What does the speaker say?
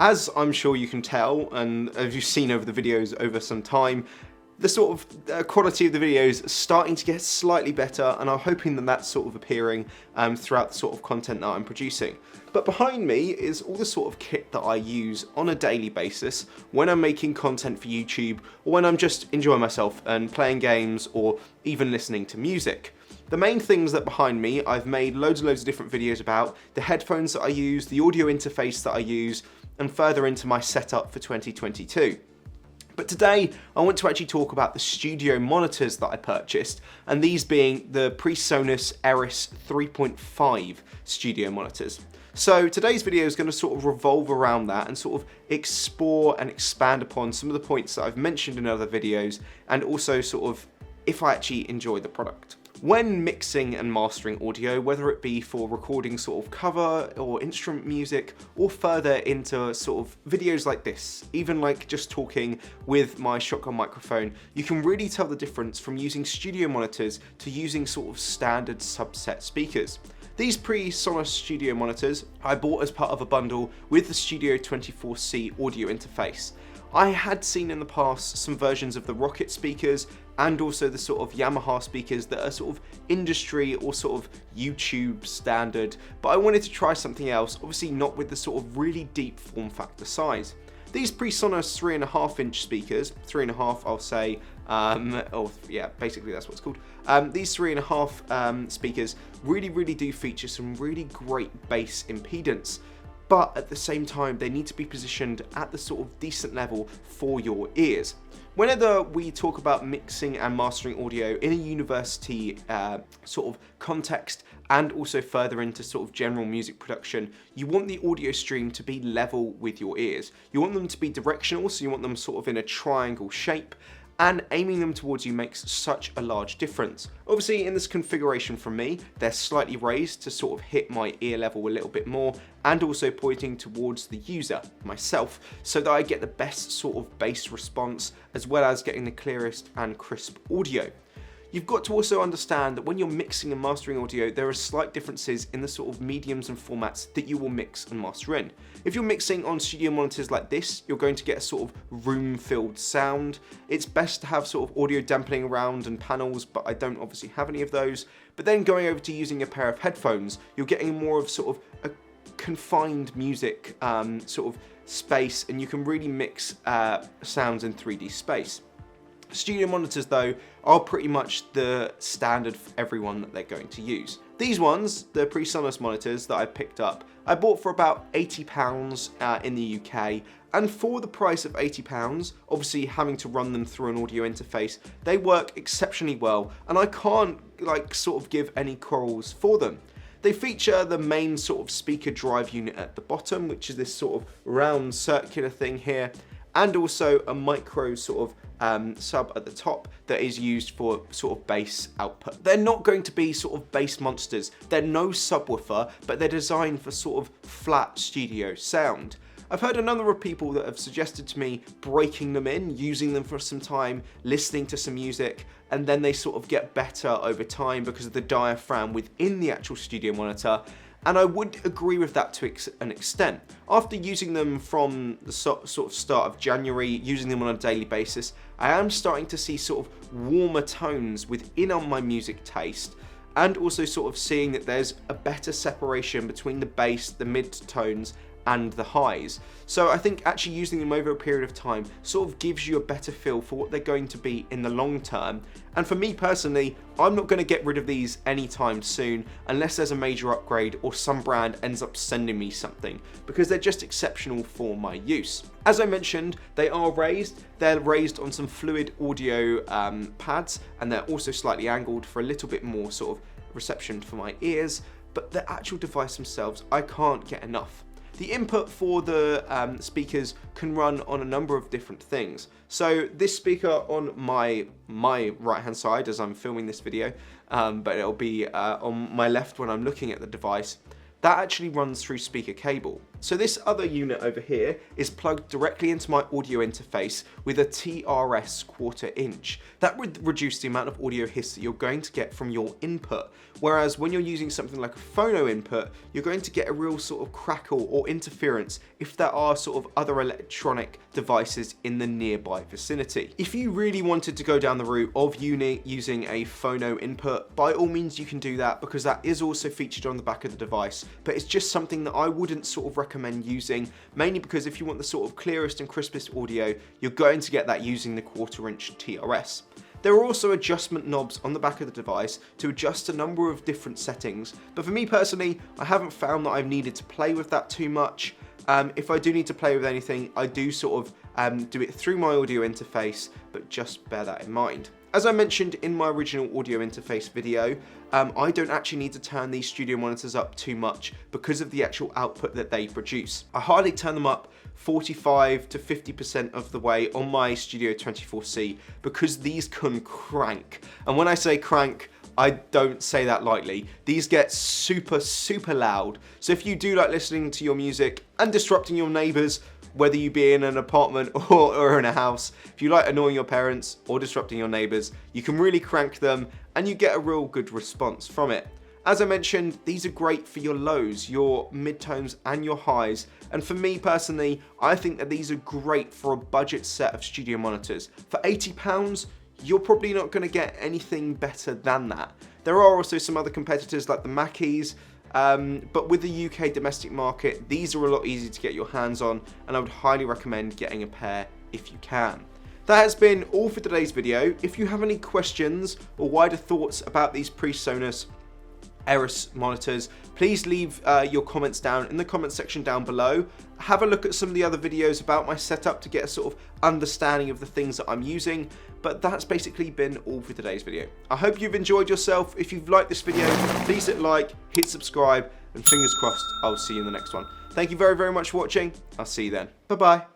As I'm sure you can tell, and as you've seen over the videos over some time, the sort of quality of the videos is starting to get slightly better, and I'm hoping that that's sort of appearing throughout the sort of content that I'm producing. But behind me is all the sort of kit that I use on a daily basis when I'm making content for YouTube, or when I'm just enjoying myself and playing games, or even listening to music. The main things that behind me, I've made loads and loads of different videos about, the headphones that I use, the audio interface that I use, and further into my setup for 2022. But today, I want to actually talk about the studio monitors that I purchased, and these being the PreSonus Eris 3.5 studio monitors. So today's video is going to sort of revolve around that and sort of explore and expand upon some of the points that I've mentioned in other videos, and also sort of if I actually enjoy the product. When mixing and mastering audio, whether it be for recording sort of cover or instrument music, or further into sort of videos like this, even like just talking with my shotgun microphone, you can really tell the difference from using studio monitors to using sort of standard subset speakers. These PreSonus studio monitors I bought as part of a bundle with the Studio 24C audio interface. I had seen in the past some versions of the Rocket speakers and also the sort of Yamaha speakers that are sort of industry or sort of YouTube standard, but I wanted to try something else, obviously not with the sort of really deep form factor size. These PreSonus 3.5-inch speakers, 3.5 I'll say, yeah, basically that's what it's called. These 3.5 speakers really do feature some really great bass impedance, but at the same time they need to be positioned at the sort of decent level for your ears. Whenever we talk about mixing and mastering audio in a university sort of context, and also further into sort of general music production, you want the audio stream to be level with your ears. You want them to be directional, so you want them sort of in a triangle shape, and aiming them towards you makes such a large difference. Obviously in this configuration from me, they're slightly raised to sort of hit my ear level a little bit more, and also pointing towards the user, myself, so that I get the best sort of bass response, as well as getting the clearest and crisp audio. You've got to also understand that when you're mixing and mastering audio, there are slight differences in the sort of mediums and formats that you will mix and master in. If you're mixing on studio monitors like this, you're going to get a sort of room-filled sound. It's best to have sort of audio dampening around and panels, but I don't obviously have any of those. But then going over to using a pair of headphones, you're getting more of sort of a confined music sort of space, and you can really mix sounds in 3D space. Studio monitors though are pretty much the standard for everyone that they're going to use. These ones, the PreSonus monitors that I picked up, I bought for about £80 in the UK, and for the price of £80, obviously having to run them through an audio interface, they work exceptionally well, and I can't like sort of give any quarrels for them. They feature the main sort of speaker drive unit at the bottom, which is this sort of round circular thing here, and also a micro sort of sub at the top that is used for sort of bass output. They're not going to be sort of bass monsters. They're no subwoofer, but they're designed for sort of flat studio sound. I've heard a number of people that have suggested to me breaking them in, using them for some time, listening to some music, and then they sort of get better over time because of the diaphragm within the actual studio monitor. And I would agree with that to an extent. After using them from the sort of start of January, using them on a daily basis, I am starting to see sort of warmer tones within on my music taste, and also sort of seeing that there's a better separation between the bass, the mid-tones, and the highs. So I think actually using them over a period of time sort of gives you a better feel for what they're going to be in the long term. And for me personally, I'm not going to get rid of these anytime soon unless there's a major upgrade or some brand ends up sending me something, because they're just exceptional for my use. As I mentioned, they are raised. They're raised on some fluid audio pads, and they're also slightly angled for a little bit more sort of reception for my ears, but the actual device themselves, I can't get enough. The input for the speakers can run on a number of different things. So this speaker on my right hand side as I'm filming this video, but it'll be on my left when I'm looking at the device, that actually runs through speaker cable. So this other unit over here is plugged directly into my audio interface with a TRS 1/4 inch. That would reduce the amount of audio hiss that you're going to get from your input. Whereas when you're using something like a phono input, you're going to get a real sort of crackle or interference if there are sort of other electronic devices in the nearby vicinity. If you really wanted to go down the route of using a phono input, by all means you can do that, because that is also featured on the back of the device, but it's just something that I wouldn't sort of recommend using, mainly because if you want the sort of clearest and crispest audio, you're going to get that using the 1/4 inch TRS. There are also adjustment knobs on the back of the device to adjust a number of different settings, but for me personally, I haven't found that I've needed to play with that too much. If I do need to play with anything, I do sort of do it through my audio interface, but just bear that in mind. As I mentioned in my original audio interface video, I don't actually need to turn these studio monitors up too much because of the actual output that they produce. I hardly turn them up 45 to 50% of the way on my Studio 24C because these can crank. And when I say crank, I don't say that lightly. These get super, super loud. So if you do like listening to your music and disrupting your neighbors, whether you be in an apartment or in a house, if you like annoying your parents or disrupting your neighbors, you can really crank them and you get a real good response from it. As I mentioned, these are great for your lows, your midtones and your highs. And for me personally, I think that these are great for a budget set of studio monitors. For £80, you're probably not going to get anything better than that. There are also some other competitors like the Mackeys, but with the UK domestic market, these are a lot easier to get your hands on, and I would highly recommend getting a pair if you can. That has been all for today's video. If you have any questions or wider thoughts about these PreSonus Eris monitors, please leave your comments down in the comment section down below. Have a look at some of the other videos about my setup to get a sort of understanding of the things that I'm using. But that's basically been all for today's video. I hope you've enjoyed yourself. If you've liked this video, please hit like, hit subscribe, and fingers crossed I'll see you in the next one. Thank you very, very much for watching. I'll see you then. Bye-bye.